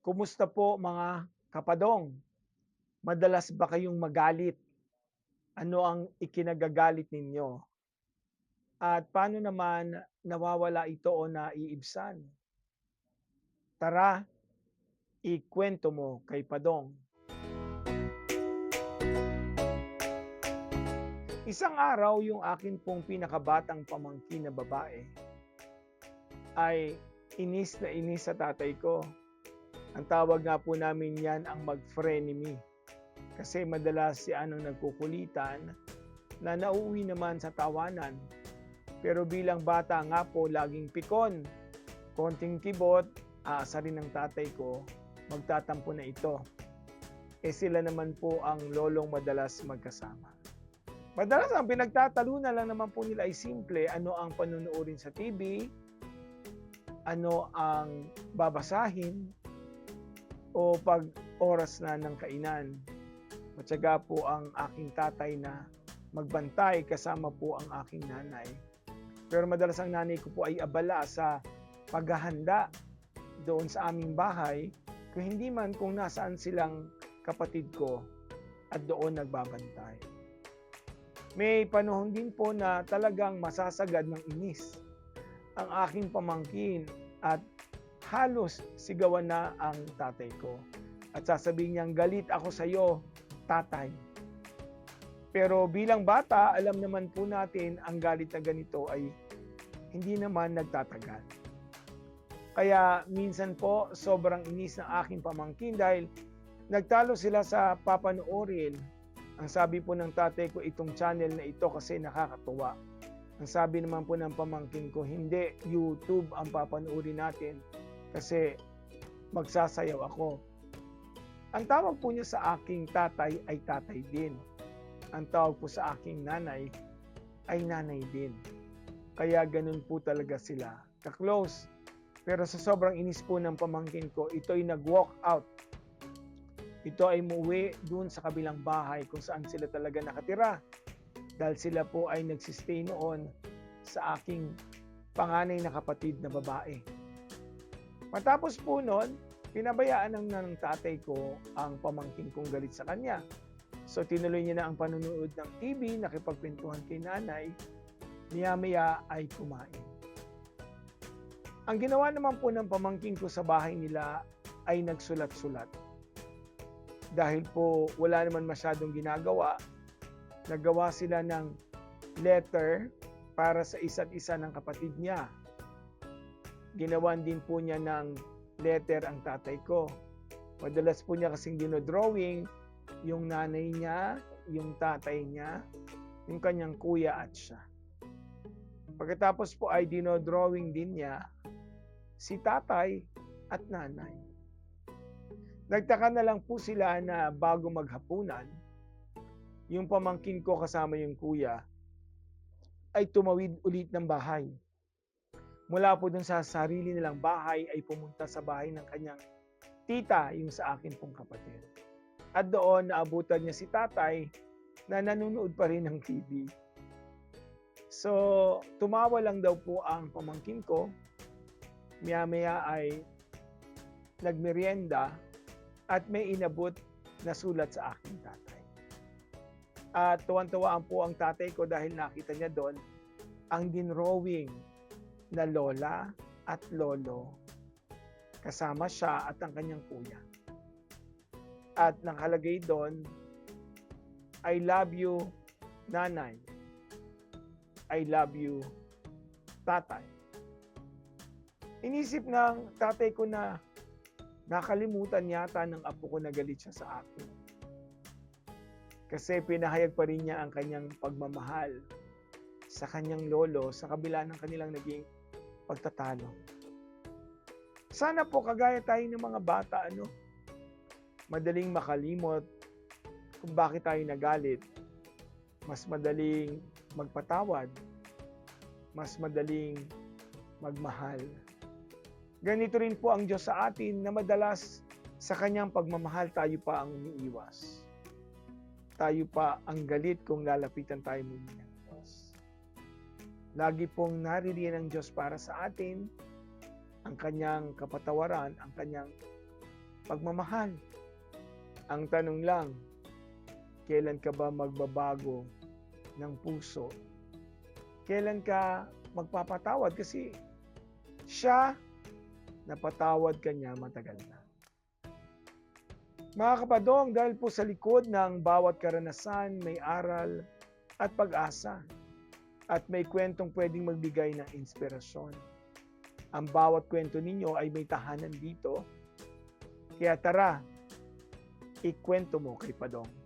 Kumusta po mga kapadong? Madalas ba kayong magalit? Ano ang ikinagagalit ninyo? At paano naman nawawala ito o naiibsan? Tara, ikwento mo kay Padong. Isang araw yung akin pong pinakabatang pamangkin na babae ay inis na inis sa tatay ko. Ang tawag nga po namin yan ang mag-frenemy. Kasi madalas si anong nagkukulitan na nauuwi naman sa tawanan. Pero bilang bata nga po, laging pikon, konting kibot, aasarin ng tatay ko, magtatampo na ito. Sila naman po ang lolong madalas magkasama. Madalas ang pinagtatalunan lang naman po nila ay simple, ano ang panunuorin sa TV, ano ang babasahin, o pag oras na ng kainan. Matyaga po ang aking tatay na magbantay kasama po ang aking nanay. Pero madalas ang nanay ko po ay abala sa paghahanda doon sa aming bahay, kung hindi man kung nasaan silang kapatid ko at doon nagbabantay. May panahon din po na talagang masasagad ng inis ang aking pamangkin at halos sigawan na ang tatay ko. At sasabihin niyang, galit ako sa iyo, tatay. Pero bilang bata, alam naman po natin ang galit na ganito ay hindi naman nagtatagal. Kaya minsan po sobrang inis ng aking pamangkin dahil nagtalo sila sa papanoorin. Ang sabi po ng tatay ko, itong channel na ito kasi nakakatuwa. Ang sabi naman po ng pamangkin ko, hindi, YouTube ang papanoorin natin kasi magsasayaw ako. Ang tawag po niya sa aking tatay ay tatay din. Ang tawag po sa aking nanay ay nanay din. Kaya ganun po talaga sila ka-close. Pero sa sobrang inis po ng pamangkin ko, ito ay nag-walk out. Ito ay umuwi dun sa kabilang bahay kung saan sila talaga nakatira. Dahil sila po ay nagsistay noon sa aking panganay na kapatid na babae. Matapos po noon, pinabayaan ng tatay ko ang pamangkin kong galit sa kanya. So tinuloy niya na ang panunood ng TV, nakipagkwentuhan kay nanay, maya-maya ay kumain. Ang ginawa naman po ng pamangkin ko sa bahay nila ay nagsulat-sulat. Dahil po wala naman masyadong ginagawa, naggawa sila ng letter para sa isa't isa ng kapatid niya. Ginawan din po niya ng letter ang tatay ko. Madalas po niya kasing dinodrawing yung nanay niya, yung tatay niya, yung kanyang kuya at siya. Pagkatapos po ay dinodrawing din niya si tatay at nanay. Nagtaka na lang po sila na bago maghapunan, yung pamangkin ko kasama yung kuya ay tumawid ulit ng bahay. Mula po dun sa sarili nilang bahay ay pumunta sa bahay ng kanyang tita, yung sa akin pong kapatid. At doon naabutan niya si tatay na nanonood pa rin ng TV. So, tumawa lang daw po ang pamangkin ko. Maya-maya ay nagmerienda at may inabot na sulat sa aking tatay. At tuwan-tuwaan po ang tatay ko dahil nakita niya doon ang dinrowing na lola at lolo. Kasama siya at ang kanyang kuya. At nakalagay doon, I love you, nanay. I love you, tatay. Inisip ng tatay ko na nakalimutan yata ng apo ko na galit siya sa akin. Kasi pinahayag pa rin niya ang kanyang pagmamahal sa kanyang lolo sa kabila ng kanilang naging pagtatalo. Sana po kagaya tayo ng mga bata, madaling makalimot kung bakit tayo nagalit. Mas madaling magpatawad. Mas madaling magmahal. Ganito rin po ang Diyos sa atin na madalas sa kanyang pagmamahal tayo pa ang umiiwas. Tayo pa ang galit kung lalapitan tayo muli ng Diyos. Lagi pong naririyan ng Diyos para sa atin ang kanyang kapatawaran, ang kanyang pagmamahal. Ang tanong lang, kailan ka ba magbabago ng puso? Kailan ka magpapatawad? Kasi siya, napatawad ka niya matagal na. Mga kapadong, dahil po sa likod ng bawat karanasan, may aral at pag-asa. At may kwentong pwedeng magbigay ng inspirasyon. Ang bawat kwento ninyo ay may tahanan dito. Kaya tara, ikwento mo kay Padong.